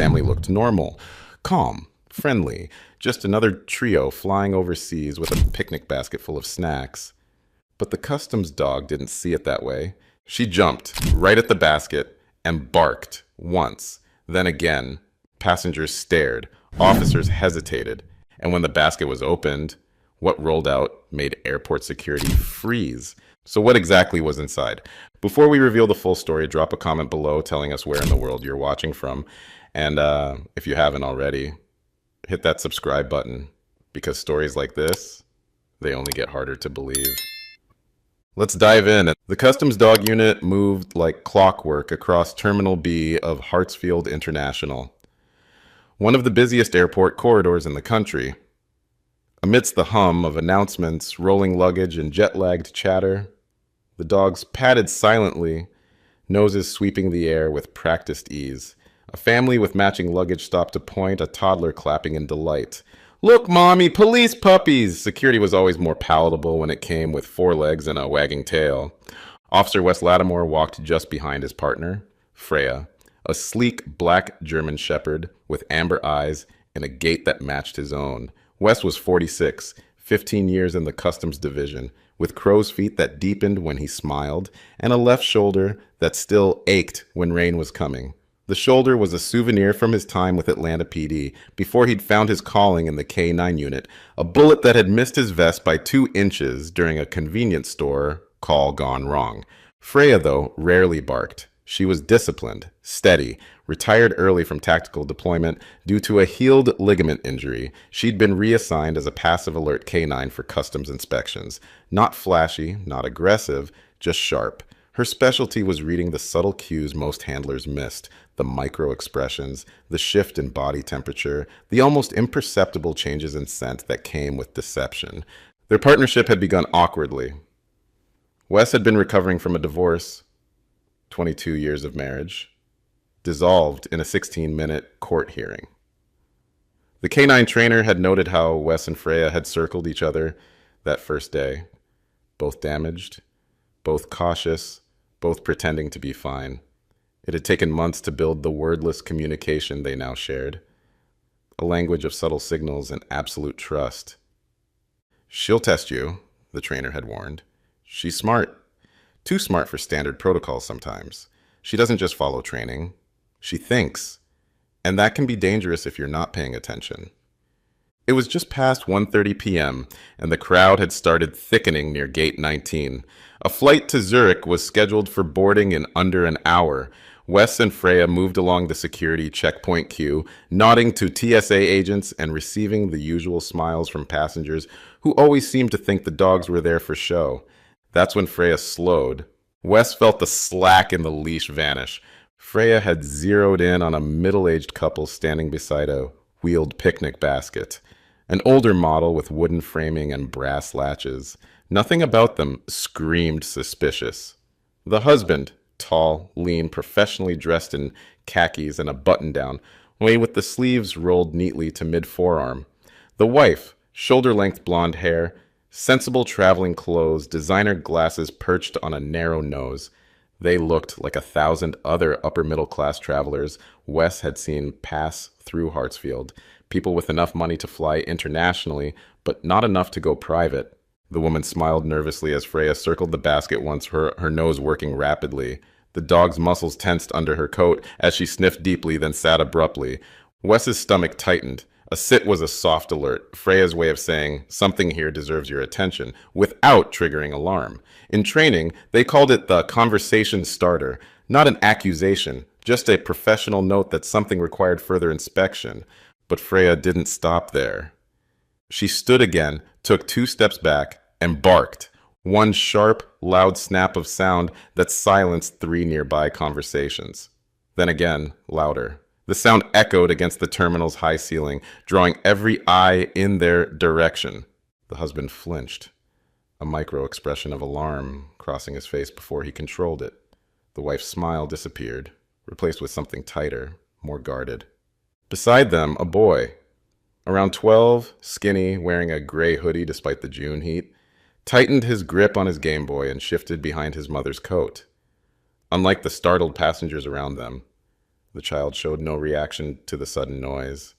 family looked normal, calm, friendly, just another trio flying overseas with a picnic basket full of snacks. But the customs dog didn't see it that way. She jumped right at the basket and barked once, then again. Passengers stared, officers hesitated, and when the basket was opened, what rolled out made airport security freeze. So what exactly was inside? Before we reveal the full story, drop a comment below telling us where in the world you're watching from. And if you haven't already, hit that subscribe button, because stories like this, they only get harder to believe. Let's dive in. The Customs Dog Unit moved like clockwork across Terminal B of Hartsfield International, one of the busiest airport corridors in the country. Amidst the hum of announcements, rolling luggage, and jet-lagged chatter, the dogs padded silently, noses sweeping the air with practiced ease. A family with matching luggage stopped to point, a toddler clapping in delight. "Look, Mommy, police puppies!" Security was always more palatable when it came with 4 legs and a wagging tail. Officer Wes Lattimore walked just behind his partner, Freya, a sleek black German shepherd with amber eyes and a gait that matched his own. Wes was 46, 15 years in the customs division, with crow's feet that deepened when he smiled and a left shoulder that still ached when rain was coming. The shoulder was a souvenir from his time with Atlanta PD before he'd found his calling in the K-9 unit, a bullet that had missed his vest by 2 inches during a convenience store call gone wrong. Freya, though, rarely barked. She was disciplined, steady, retired early from tactical deployment due to a healed ligament injury. She'd been reassigned as a passive alert K-9 for customs inspections. Not flashy, not aggressive, just sharp. Her specialty was reading the subtle cues most handlers missed, the micro expressions, the shift in body temperature, the almost imperceptible changes in scent that came with deception. Their partnership had begun awkwardly. Wes had been recovering from a divorce, 22 years of marriage, dissolved in a 16-minute court hearing. The K-9 trainer had noted how Wes and Freya had circled each other that first day, both damaged, both cautious, both pretending to be fine. It had taken months to build the wordless communication they now shared, a language of subtle signals and absolute trust. "She'll test you," the trainer had warned. "She's smart. Too smart for standard protocols sometimes. She doesn't just follow training. She thinks. And that can be dangerous if you're not paying attention." It was just past 1:30 p.m., and the crowd had started thickening near Gate 19. A flight to Zurich was scheduled for boarding in under an hour. Wes and Freya moved along the security checkpoint queue, nodding to TSA agents and receiving the usual smiles from passengers who always seemed to think the dogs were there for show. That's when Freya slowed. Wes felt the slack in the leash vanish. Freya had zeroed in on a middle-aged couple standing beside a wheeled picnic basket. An older model with wooden framing and brass latches. Nothing about them screamed suspicious. The husband, tall, lean, professionally dressed in khakis and a button-down, with the sleeves rolled neatly to mid-forearm. The wife, shoulder-length blonde hair, sensible traveling clothes, designer glasses perched on a narrow nose. They looked like 1,000 other upper-middle-class travelers Wes had seen pass through Hartsfield. People with enough money to fly internationally, but not enough to go private. The woman smiled nervously as Freya circled the basket once, her nose working rapidly. The dog's muscles tensed under her coat as she sniffed deeply, then sat abruptly. Wes's stomach tightened. A sit was a soft alert, Freya's way of saying, "Something here deserves your attention," without triggering alarm. In training, they called it the conversation starter, not an accusation, just a professional note that something required further inspection. But Freya didn't stop there. She stood again, took 2 steps back, and barked. One sharp, loud snap of sound that silenced 3 nearby conversations. Then again, louder. The sound echoed against the terminal's high ceiling, drawing every eye in their direction. The husband flinched, a micro-expression of alarm crossing his face before he controlled it. The wife's smile disappeared, replaced with something tighter, more guarded. Beside them, a boy, around 12, skinny, wearing a gray hoodie despite the June heat, tightened his grip on his Game Boy and shifted behind his mother's coat. Unlike the startled passengers around them, The child showed no reaction to the sudden noise.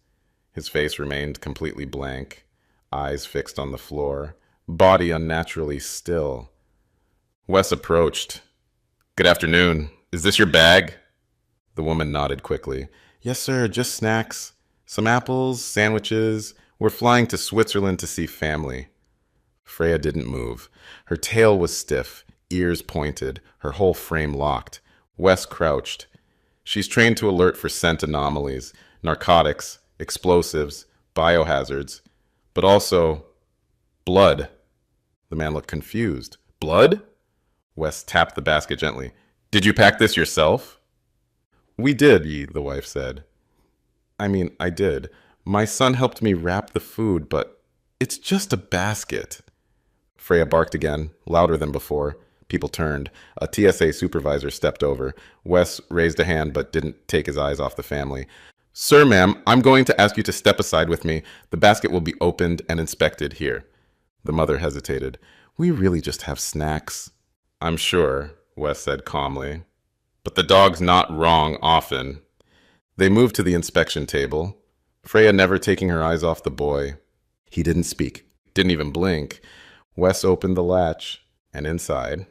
His face remained completely blank, eyes fixed on the floor, body unnaturally still. Wes approached. "Good afternoon. Is this your bag?" The woman nodded quickly. "Yes, sir, just snacks. Some apples, sandwiches. We're flying to Switzerland to see family." Freya didn't move. Her tail was stiff, ears pointed, her whole frame locked. Wes crouched. She's trained to alert for scent anomalies, narcotics, explosives, biohazards, but also blood. The man looked confused. "Blood?" Wes tapped the basket gently. "Did you pack this yourself?" "We did," the wife said. I did. My son helped me wrap the food, but it's just a basket." Freya barked again, louder than before. People turned. A TSA supervisor stepped over. Wes raised a hand but didn't take his eyes off the family. "Sir, ma'am, I'm going to ask you to step aside with me. The basket will be opened and inspected here." The mother hesitated. "We really just have snacks." "I'm sure," Wes said calmly. "But the dog's not wrong often." They moved to the inspection table, Freya never taking her eyes off the boy. He didn't speak, didn't even blink. Wes opened the latch, and inside,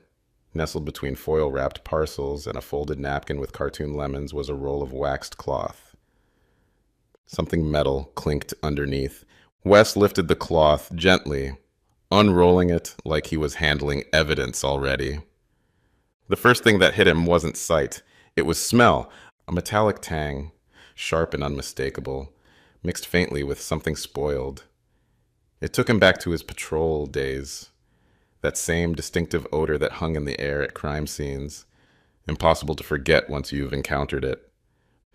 nestled between foil-wrapped parcels and a folded napkin with cartoon lemons, was a roll of waxed cloth. Something metal clinked underneath. Wes lifted the cloth gently, unrolling it like he was handling evidence already. The first thing that hit him wasn't sight. It was smell, a metallic tang, sharp and unmistakable, mixed faintly with something spoiled. It took him back to his patrol days, that same distinctive odor that hung in the air at crime scenes, impossible to forget once you've encountered it.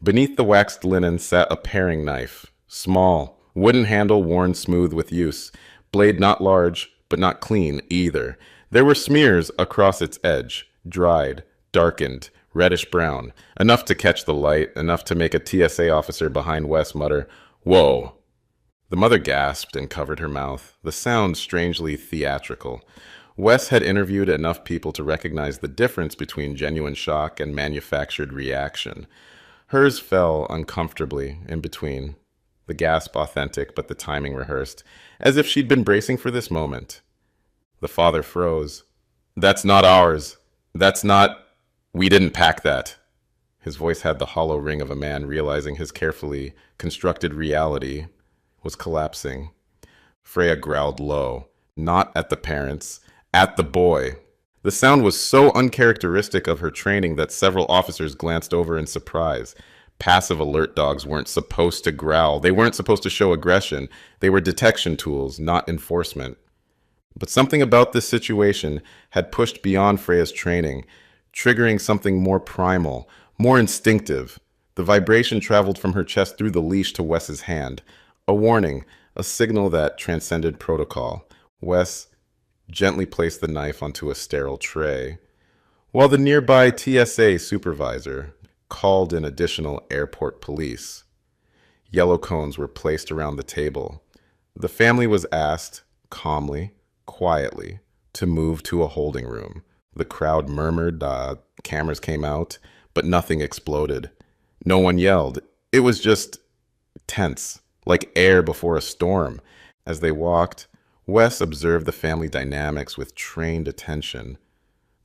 Beneath the waxed linen sat a paring knife, small, wooden handle worn smooth with use, blade not large, but not clean either. There were smears across its edge, dried, darkened, reddish-brown, enough to catch the light, enough to make a TSA officer behind Wes mutter, "Whoa!" The mother gasped and covered her mouth, the sound strangely theatrical. Wes had interviewed enough people to recognize the difference between genuine shock and manufactured reaction. Hers fell uncomfortably in between, the gasp authentic but the timing rehearsed, as if she'd been bracing for this moment. The father froze. "That's not ours. That's not... We didn't pack that." His voice had the hollow ring of a man realizing his carefully constructed reality was collapsing. Freya growled low, not at the parents, at the boy. The sound was so uncharacteristic of her training that several officers glanced over in surprise. Passive alert dogs weren't supposed to growl. They weren't supposed to show aggression. They were detection tools, not enforcement. But something about this situation had pushed beyond Freya's training, triggering something more primal, more instinctive. The vibration traveled from her chest through the leash to Wes's hand. A warning, a signal that transcended protocol. Wes gently placed the knife onto a sterile tray, while the nearby TSA supervisor called in additional airport police. Yellow cones were placed around the table. The family was asked, calmly, quietly, to move to a holding room. The crowd murmured, cameras came out, but nothing exploded. No one yelled. It was just tense, like air before a storm. As they walked, Wes observed the family dynamics with trained attention.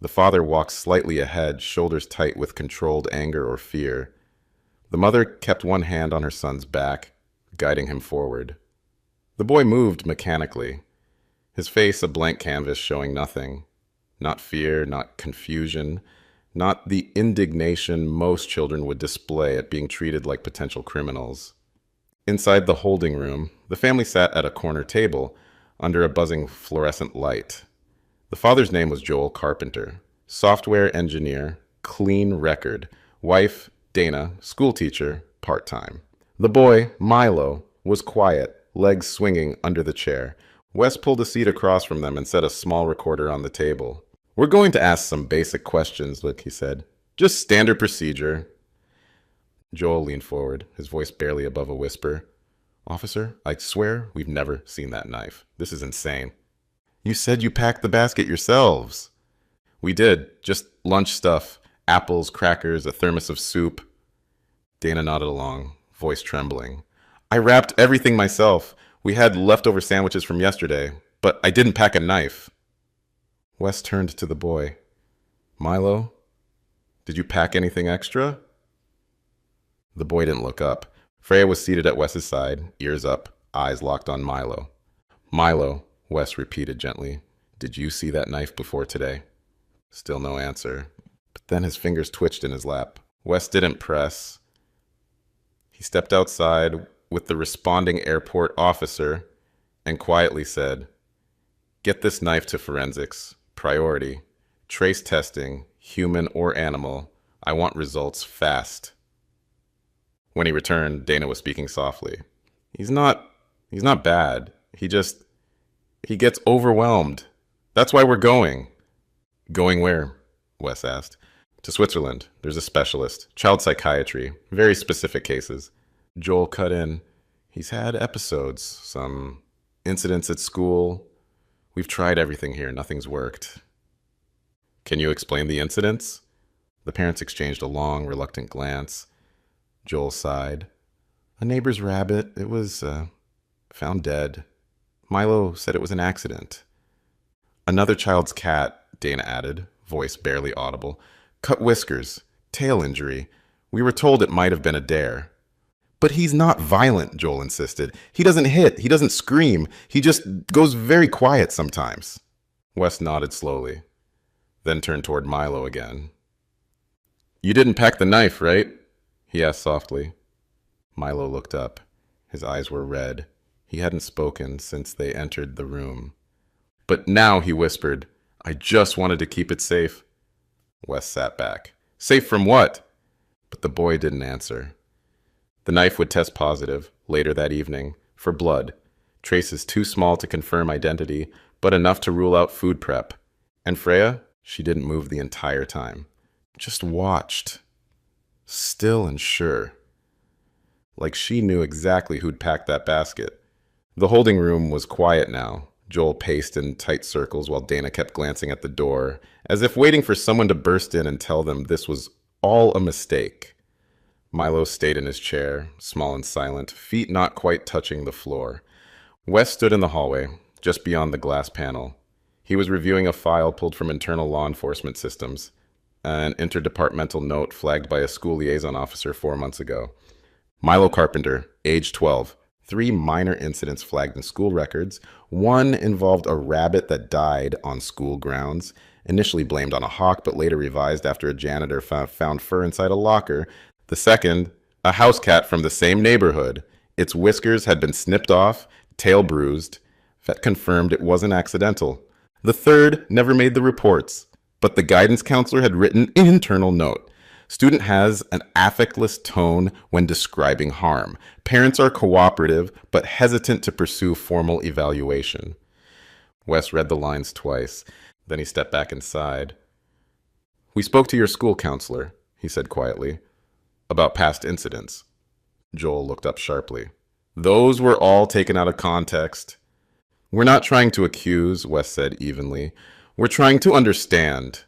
The father walked slightly ahead, shoulders tight with controlled anger or fear. The mother kept one hand on her son's back, guiding him forward. The boy moved mechanically, his face a blank canvas showing nothing. Not fear, not confusion, not the indignation most children would display at being treated like potential criminals. Inside the holding room, the family sat at a corner table under a buzzing fluorescent light. The father's name was Joel Carpenter, software engineer, clean record, wife, Dana, schoolteacher, part-time. The boy, Milo, was quiet, legs swinging under the chair. Wes pulled a seat across from them and set a small recorder on the table. "We're going to ask some basic questions," he said. "Just standard procedure." Joel leaned forward, his voice barely above a whisper. "Officer, I swear we've never seen that knife. This is insane." "You said you packed the basket yourselves." "We did. Just lunch stuff. Apples, crackers, a thermos of soup." Dana nodded along, voice trembling. I wrapped everything myself. We had leftover sandwiches from yesterday, but I didn't pack a knife. Wes turned to the boy. Milo, did you pack anything extra? The boy didn't look up. Freya was seated at Wes's side, ears up, eyes locked on Milo. Milo, Wes repeated gently, did you see that knife before today? Still no answer. But then his fingers twitched in his lap. Wes didn't press. He stepped outside with the responding airport officer and quietly said, get this knife to forensics. Priority. Trace testing, human or animal. I want results fast. When he returned, Dana was speaking softly. He's not bad. He gets overwhelmed. That's why we're going. Going where? Wes asked. To Switzerland. There's a specialist. Child psychiatry. Very specific cases. Joel cut in. He's had episodes. Some incidents at school. We've tried everything here. Nothing's worked. Can you explain the incidents? The parents exchanged a long, reluctant glance. Joel sighed. A neighbor's rabbit. It was found dead. Milo said it was an accident. Another child's cat, Dana added, voice barely audible. Cut whiskers. Tail injury. We were told it might have been a dare. But he's not violent, Joel insisted. He doesn't hit. He doesn't scream. He just goes very quiet sometimes. Wes nodded slowly, then turned toward Milo again. You didn't pack the knife, right? He asked softly. Milo looked up. His eyes were red. He hadn't spoken since they entered the room. But now, he whispered, I just wanted to keep it safe. Wes sat back. Safe from what? But the boy didn't answer. The knife would test positive, later that evening, for blood. Traces too small to confirm identity, but enough to rule out food prep. And Freya? She didn't move the entire time. Just watched. Still and sure. Like she knew exactly who'd packed that basket. The holding room was quiet now. Joel paced in tight circles while Dana kept glancing at the door, as if waiting for someone to burst in and tell them this was all a mistake. Milo stayed in his chair, small and silent, feet not quite touching the floor. Wes stood in the hallway, just beyond the glass panel. He was reviewing a file pulled from internal law enforcement systems, an interdepartmental note flagged by a school liaison officer 4 months ago. Milo Carpenter, age 12. 3 minor incidents flagged in school records. 1 involved a rabbit that died on school grounds, initially blamed on a hawk, but later revised after a janitor found fur inside a locker. The second, a house cat from the same neighborhood. Its whiskers had been snipped off, tail bruised. Vet confirmed it wasn't accidental. The third never made the reports, but the guidance counselor had written an internal note. Student has an affectless tone when describing harm. Parents are cooperative, but hesitant to pursue formal evaluation. Wes read the lines twice. Then he stepped back inside. We spoke to your school counselor, he said quietly, about past incidents. Joel looked up sharply. Those were all taken out of context. We're not trying to accuse, Wes said evenly. We're trying to understand.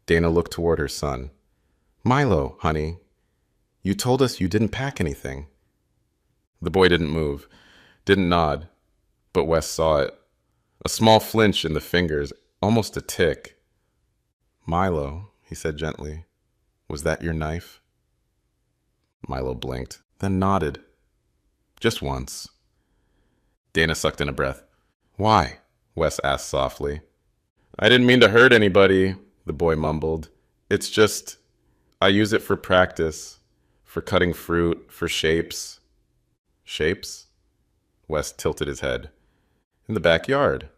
Dana looked toward her son. Milo, honey, you told us you didn't pack anything. The boy didn't move, didn't nod, but Wes saw it. A small flinch in the fingers, almost a tick. Milo, he said gently, was that your knife? Milo blinked, then nodded. Just once. Dana sucked in a breath. Why? Wes asked softly. I didn't mean to hurt anybody, the boy mumbled. It's just, I use it for practice, for cutting fruit, for shapes. Shapes? Wes tilted his head. In the backyard.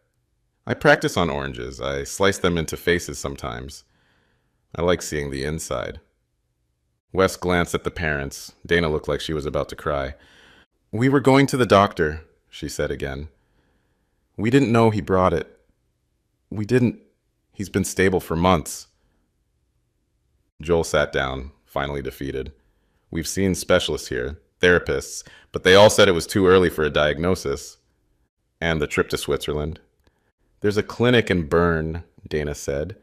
I practice on oranges. I slice them into faces sometimes. I like seeing the inside. Wes glanced at the parents. Dana looked like she was about to cry. We were going to the doctor, she said again. We didn't know he brought it. We didn't. He's been stable for months. Joel sat down, finally defeated. We've seen specialists here, therapists, but they all said it was too early for a diagnosis. And the trip to Switzerland. There's a clinic in Bern, Dana said.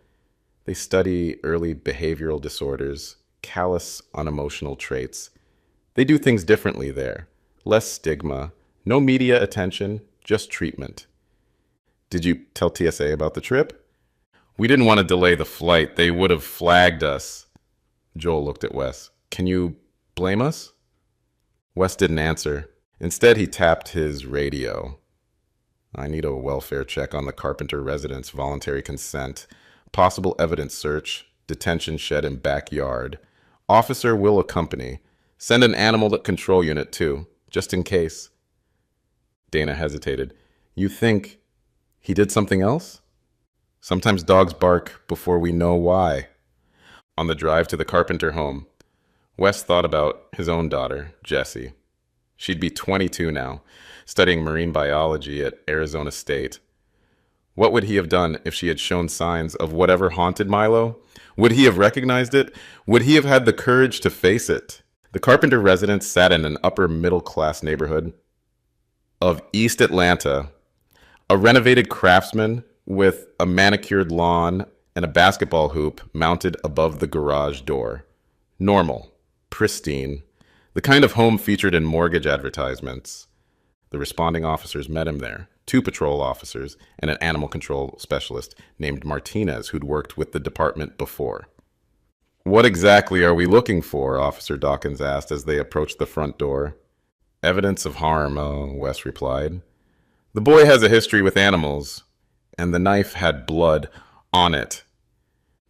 They study early behavioral disorders, callous, unemotional traits. They do things differently there. Less stigma, no media attention, just treatment. Did you tell TSA about the trip? We didn't want to delay the flight. They would have flagged us. Joel looked at Wes. Can you blame us? Wes didn't answer. Instead, he tapped his radio. I need a welfare check on the Carpenter residence, voluntary consent, possible evidence search, detention shed and backyard. Officer will accompany. Send an animal control unit too, just in case. Dana hesitated. You think he did something else? Sometimes dogs bark before we know why. On the drive to the Carpenter home, Wes thought about his own daughter, Jessie. She'd be 22 now, studying marine biology at Arizona State. What would he have done if she had shown signs of whatever haunted Milo? Would he have recognized it? Would he have had the courage to face it? The Carpenter residence sat in an upper middle-class neighborhood of East Atlanta. A renovated craftsman with a manicured lawn and a basketball hoop mounted above the garage door. Normal, pristine, the kind of home featured in mortgage advertisements. The responding officers met him there, 2 patrol officers and an animal control specialist named Martinez who'd worked with the department before. What exactly are we looking for? Officer Dawkins asked as they approached the front door. Evidence of harm, Wes replied. The boy has a history with animals, and the knife had blood on it.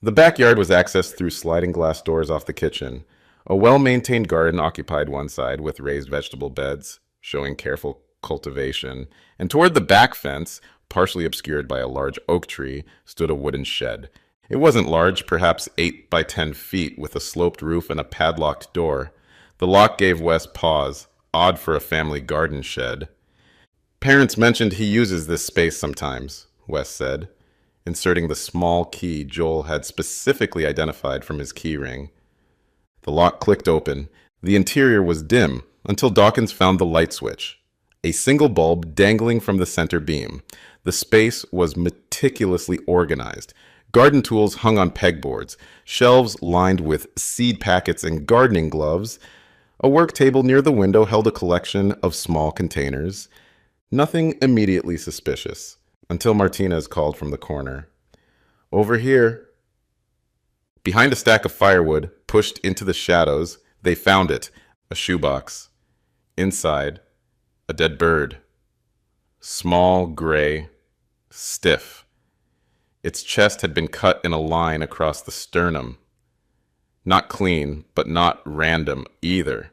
The backyard was accessed through sliding glass doors off the kitchen. A well-maintained garden occupied one side with raised vegetable beds, showing careful cultivation, and toward the back fence, partially obscured by a large oak tree, stood a wooden shed. It wasn't large, perhaps 8 by 10 feet, with a sloped roof and a padlocked door. The lock gave Wes pause, odd for a family garden shed. Parents mentioned he uses this space sometimes, Wes said, inserting the small key Joel had specifically identified from his key ring. The lock clicked open. The interior was dim until Dawkins found the light switch, a single bulb dangling from the center beam. The space was meticulously organized. Garden tools hung on pegboards, shelves lined with seed packets and gardening gloves. A work table near the window held a collection of small containers. Nothing immediately suspicious, until Martinez called from the corner. Over here. Behind a stack of firewood, pushed into the shadows, they found it, a shoebox. Inside, a dead bird. Small, gray, stiff. Its chest had been cut in a line across the sternum. Not clean, but not random either.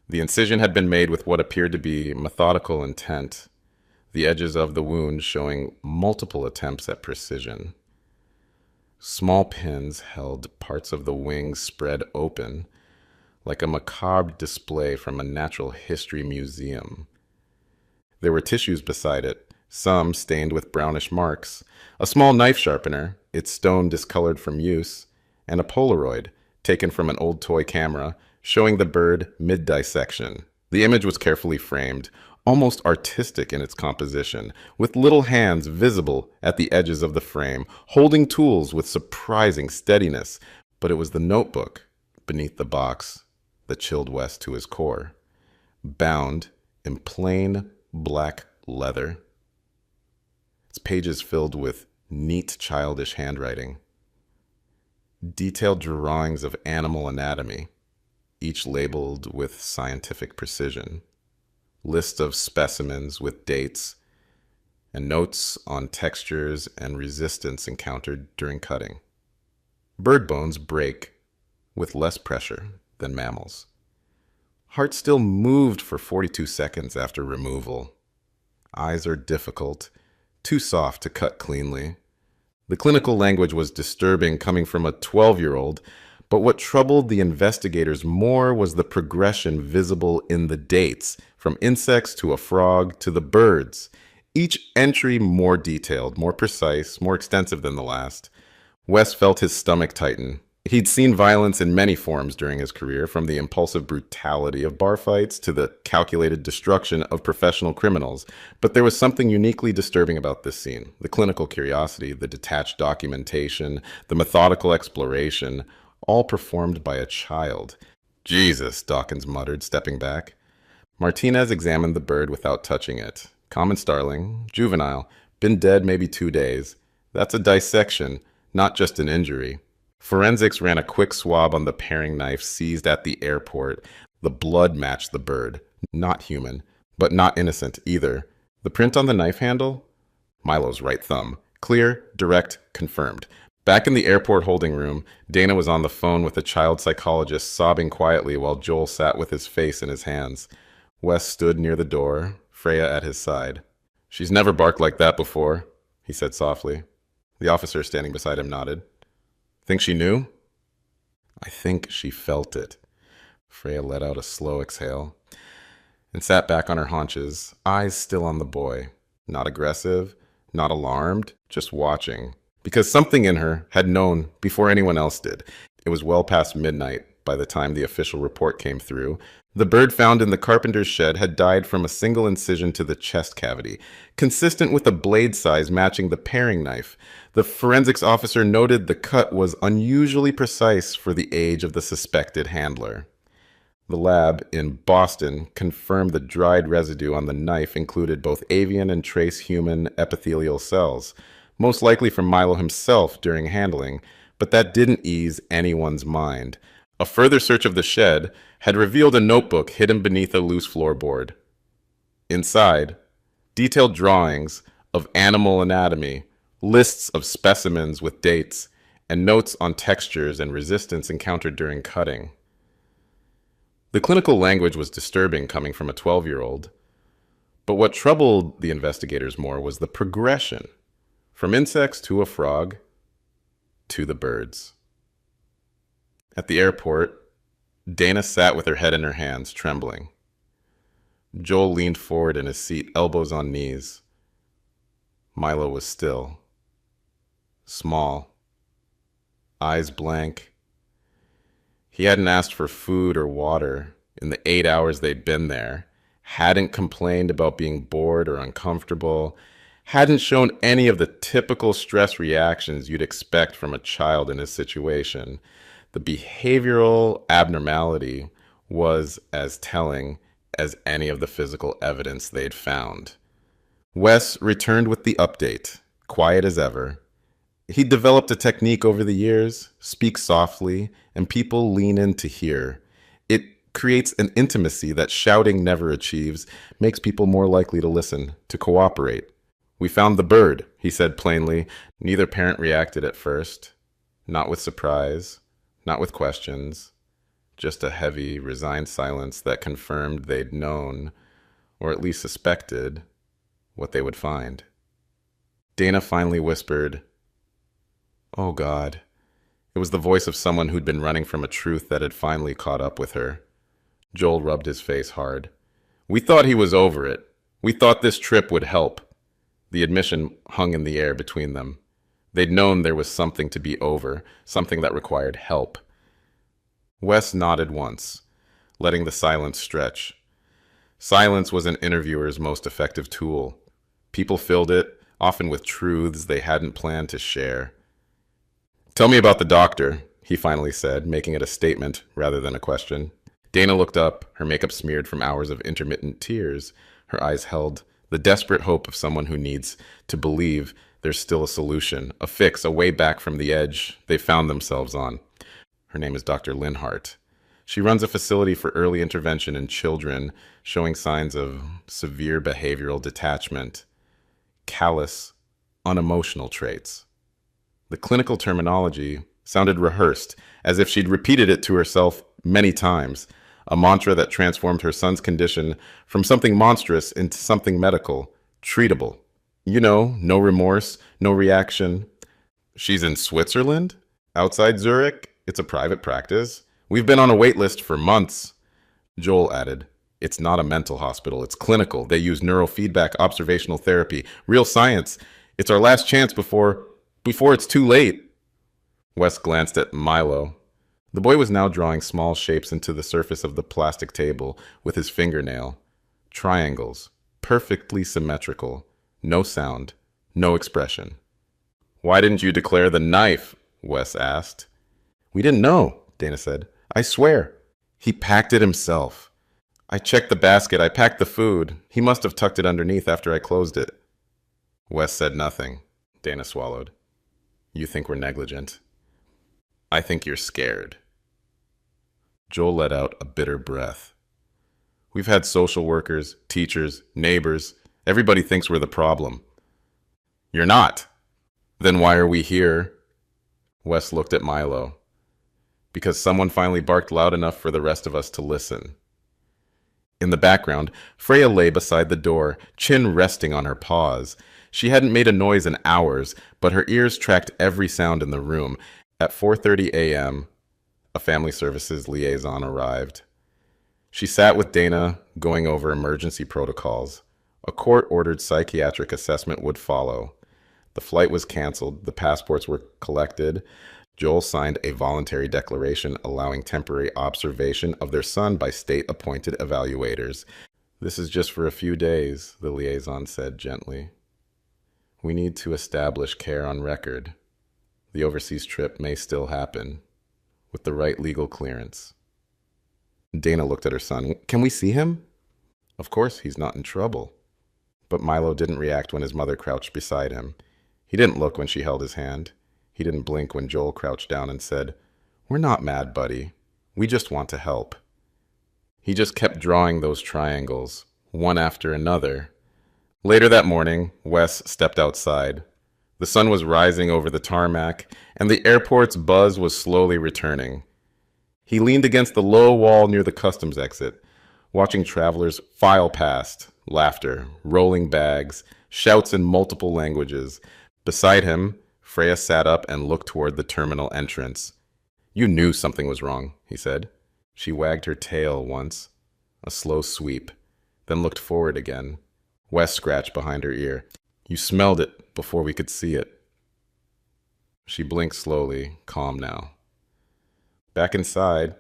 The incision had been made with what appeared to be methodical intent, the edges of the wound showing multiple attempts at precision. Small pins held parts of the wings spread open, like a macabre display from a natural history museum. There were tissues beside it, some stained with brownish marks, a small knife sharpener, its stone discolored from use, and a Polaroid, taken from an old toy camera, showing the bird mid-dissection. The image was carefully framed, almost artistic in its composition, with little hands visible at the edges of the frame, holding tools with surprising steadiness. But it was the notebook beneath the box that chilled Wes to his core, bound in plain black leather. Its pages filled with neat childish handwriting. Detailed drawings of animal anatomy, each labeled with scientific precision. Lists of specimens with dates, and notes on textures and resistance encountered during cutting. Bird bones break with less pressure than mammals. Heart still moved for 42 seconds after removal. Eyes are difficult, too soft to cut cleanly. The clinical language was disturbing coming from a 12-year-old, but what troubled the investigators more was the progression visible in the dates, from insects to a frog to the birds. Each entry more detailed, more precise, more extensive than the last. Wes felt his stomach tighten. He'd seen violence in many forms during his career, from the impulsive brutality of bar fights to the calculated destruction of professional criminals. But there was something uniquely disturbing about this scene. The clinical curiosity, the detached documentation, the methodical exploration, all performed by a child. Jesus, Dawkins muttered, stepping back. Martinez examined the bird without touching it. Common starling, juvenile, been dead maybe 2 days. That's a dissection, not just an injury. Forensics ran a quick swab on the paring knife seized at the airport. The blood matched the bird. Not human, but not innocent either. The print on the knife handle? Milo's right thumb. Clear, direct, confirmed. Back in the airport holding room, Dana was on the phone with a child psychologist, sobbing quietly while Joel sat with his face in his hands. Wes stood near the door, Freya at his side. "She's never barked like that before," he said softly. The officer standing beside him nodded. "Think she knew?" "I think she felt it." Freya let out a slow exhale and sat back on her haunches, eyes still on the boy. Not aggressive, not alarmed, just watching. Because something in her had known before anyone else did. It was well past midnight by the time the official report came through. The bird found in the carpenter's shed had died from a single incision to the chest cavity, consistent with a blade size matching the paring knife. The forensics officer noted the cut was unusually precise for the age of the suspected handler. The lab in Boston confirmed the dried residue on the knife included both avian and trace human epithelial cells, most likely from Milo himself during handling, but that didn't ease anyone's mind. A further search of the shed had revealed a notebook hidden beneath a loose floorboard. Inside, detailed drawings of animal anatomy, lists of specimens with dates, and notes on textures and resistance encountered during cutting. The clinical language was disturbing coming from a 12-year-old, but what troubled the investigators more was the progression, from insects to a frog to the birds. At the airport, Dana sat with her head in her hands, trembling. Joel leaned forward in his seat, elbows on knees. Milo was still, small, eyes blank. He hadn't asked for food or water in the 8 hours they'd been there, hadn't complained about being bored or uncomfortable, hadn't shown any of the typical stress reactions you'd expect from a child in his situation. The behavioral abnormality was as telling as any of the physical evidence they'd found. Wes returned with the update, quiet as ever. He'd developed a technique over the years, speak softly, and people lean in to hear. It creates an intimacy that shouting never achieves, makes people more likely to listen, to cooperate. "We found the bird," he said plainly. Neither parent reacted at first. Not with surprise, not with questions. Just a heavy, resigned silence that confirmed they'd known, or at least suspected, what they would find. Dana finally whispered, "Oh God." It was the voice of someone who'd been running from a truth that had finally caught up with her. Joel rubbed his face hard. "We thought he was over it. We thought this trip would help." The admission hung in the air between them. They'd known there was something to be over, something that required help. Wes nodded once, letting the silence stretch. Silence was an interviewer's most effective tool. People filled it, often with truths they hadn't planned to share. "Tell me about the doctor," he finally said, making it a statement rather than a question. Dana looked up, her makeup smeared from hours of intermittent tears. Her eyes held the desperate hope of someone who needs to believe there's still a solution, a fix, a way back from the edge they found themselves on. Her name is Dr. Linhart. She runs a facility for early intervention in children showing signs of severe behavioral detachment, callous, unemotional traits. The clinical terminology sounded rehearsed, as if she'd repeated it to herself many times, a mantra that transformed her son's condition from something monstrous into something medical, treatable. You know, no remorse, no reaction. "She's in Switzerland? Outside Zurich? It's a private practice. We've been on a wait list for months." Joel added, "It's not a mental hospital, it's clinical. They use neurofeedback observational therapy, real science. It's our last chance before it's too late." Wes glanced at Milo. The boy was now drawing small shapes into the surface of the plastic table with his fingernail. Triangles, perfectly symmetrical. No sound, no expression. "Why didn't you declare the knife?" Wes asked. We didn't know, Dana said. I swear. He packed it himself. I checked the basket. I packed the food. He must have tucked it underneath after I closed it. Wes said nothing. Dana swallowed. You think we're negligent. I think you're scared. Joel let out a bitter breath. We've had social workers, teachers, neighbors. Everybody thinks we're the problem. You're not. Then why are we here? Wes looked at Milo. Because someone finally barked loud enough for the rest of us to listen. In the background, Freya lay beside the door, chin resting on her paws. She hadn't made a noise in hours, but her ears tracked every sound in the room. At 4:30 a.m., a family services liaison arrived. She sat with Dana, going over emergency protocols. A court-ordered psychiatric assessment would follow. The flight was canceled, the passports were collected. Joel signed a voluntary declaration allowing temporary observation of their son by state-appointed evaluators. This is just for a few days, the liaison said gently. We need to establish care on record. The overseas trip may still happen, with the right legal clearance. Dana looked at her son. Can we see him? Of course, he's not in trouble. But Milo didn't react when his mother crouched beside him. He didn't look when she held his hand. He didn't blink when Joel crouched down and said, We're not mad, buddy. We just want to help. He just kept drawing those triangles, one after another. Later that morning, Wes stepped outside. The sun was rising over the tarmac, and the airport's buzz was slowly returning. He leaned against the low wall near the customs exit, watching travelers file past, laughter, rolling bags, shouts in multiple languages. Beside him, Freya sat up and looked toward the terminal entrance. You knew something was wrong, he said. She wagged her tail once, a slow sweep, then looked forward again. Wes scratched behind her ear. You smelled it before we could see it. She blinked slowly, calm now. Back inside,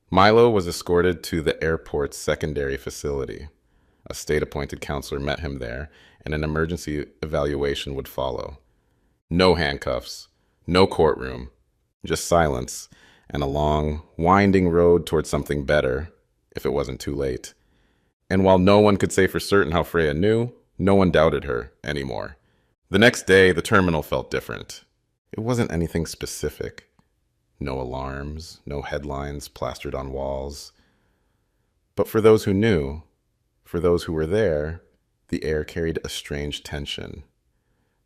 Milo was escorted to the airport's secondary facility. A state-appointed counselor met him there, and an emergency evaluation would follow. No handcuffs, no courtroom, just silence, and a long, winding road toward something better, if it wasn't too late. And while no one could say for certain how Freya knew, no one doubted her anymore. The next day, the terminal felt different. It wasn't anything specific. No alarms, no headlines plastered on walls. But for those who knew, for those who were there, the air carried a strange tension.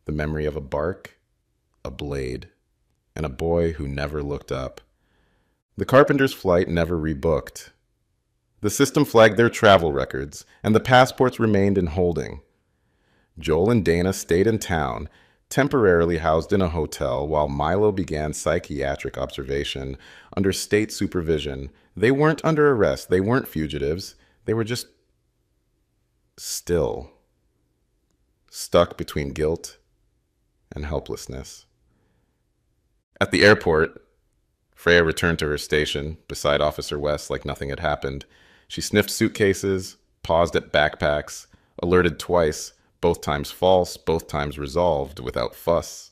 The memory of a bark, a blade, and a boy who never looked up. The carpenter's flight never rebooked. The system flagged their travel records, and the passports remained in holding. Joel and Dana stayed in town, temporarily housed in a hotel, while Milo began psychiatric observation under state supervision. They weren't under arrest. They weren't fugitives. They were just still, stuck between guilt and helplessness. At the airport, Freya returned to her station beside Officer West like nothing had happened. She sniffed suitcases, paused at backpacks, alerted twice, both times false, both times resolved without fuss.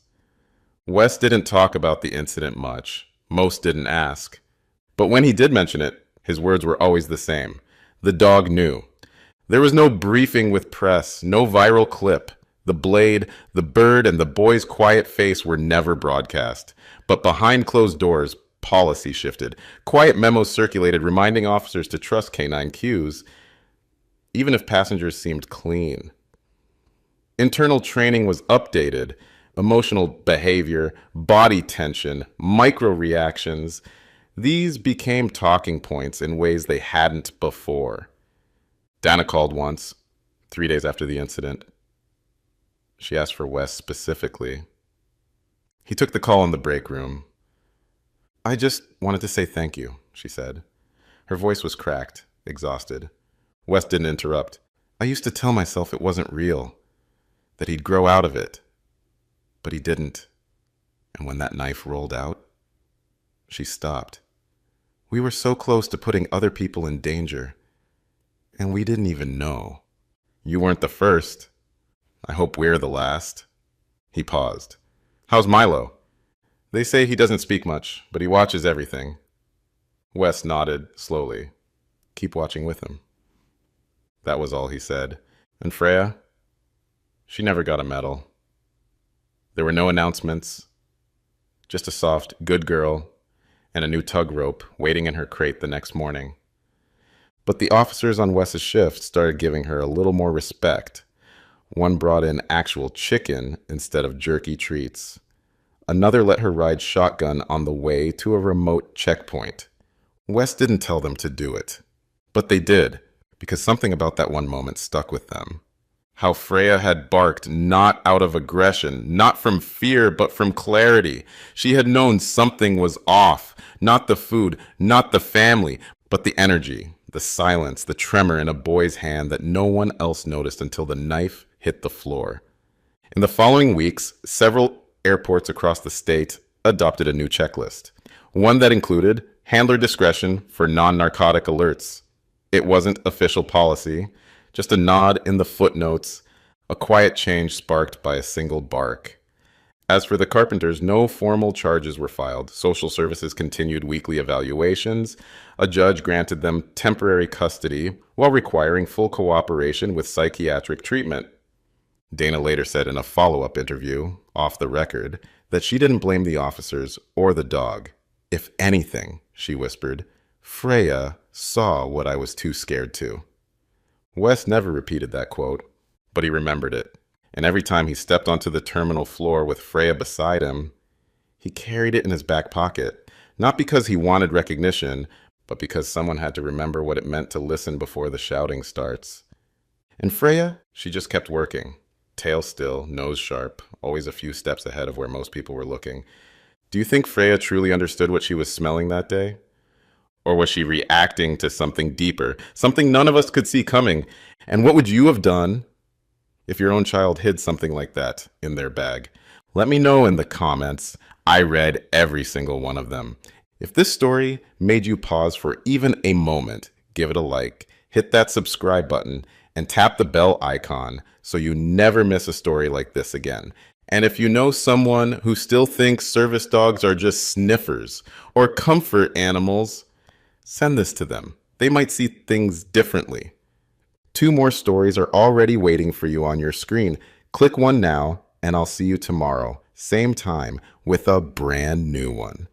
West didn't talk about the incident much. Most didn't ask. But when he did mention it, his words were always the same. The dog knew. There was no briefing with press, no viral clip. The blade, the bird, and the boy's quiet face were never broadcast. But behind closed doors, policy shifted. Quiet memos circulated reminding officers to trust canine cues, even if passengers seemed clean. Internal training was updated. Emotional behavior, body tension, micro-reactions. These became talking points in ways they hadn't before. Dana called once, 3 days after the incident. She asked for Wes specifically. He took the call in the break room. I just wanted to say thank you, she said. Her voice was cracked, exhausted. Wes didn't interrupt. I used to tell myself it wasn't real, that he'd grow out of it. But he didn't. And when that knife rolled out, she stopped. We were so close to putting other people in danger, and we didn't even know. You weren't the first. I hope we're the last. He paused. How's Milo? They say he doesn't speak much, but he watches everything. Wes nodded slowly. Keep watching with him. That was all he said. And Freya? She never got a medal. There were no announcements, just a soft, good girl, and a new tug rope waiting in her crate the next morning. But the officers on Wes's shift started giving her a little more respect. One brought in actual chicken instead of jerky treats. Another let her ride shotgun on the way to a remote checkpoint. Wes didn't tell them to do it, but they did, because something about that one moment stuck with them. How Freya had barked not out of aggression, not from fear, but from clarity. She had known something was off, not the food, not the family, but the energy, the silence, the tremor in a boy's hand that no one else noticed until the knife hit the floor. In the following weeks, several airports across the state adopted a new checklist, one that included handler discretion for non-narcotic alerts. It wasn't official policy, just a nod in the footnotes, a quiet change sparked by a single bark. As for the Carpenters, no formal charges were filed. Social services continued weekly evaluations. A judge granted them temporary custody while requiring full cooperation with psychiatric treatment. Dana later said in a follow-up interview, off the record, that she didn't blame the officers or the dog. If anything, she whispered, Freya saw what I was too scared to. Wes never repeated that quote, but he remembered it. And every time he stepped onto the terminal floor with Freya beside him, he carried it in his back pocket, not because he wanted recognition, but because someone had to remember what it meant to listen before the shouting starts. And Freya, she just kept working. Tail still, nose sharp, always a few steps ahead of where most people were looking. Do you think Freya truly understood what she was smelling that day? Or was she reacting to something deeper, something none of us could see coming? And what would you have done if your own child hid something like that in their bag? Let me know in the comments. I read every single one of them. If this story made you pause for even a moment, give it a like, hit that subscribe button, and tap the bell icon so you never miss a story like this again. And if you know someone who still thinks service dogs are just sniffers or comfort animals, send this to them. They might see things differently. 2 more stories are already waiting for you on your screen. Click one now, and I'll see you tomorrow, same time, with a brand new one.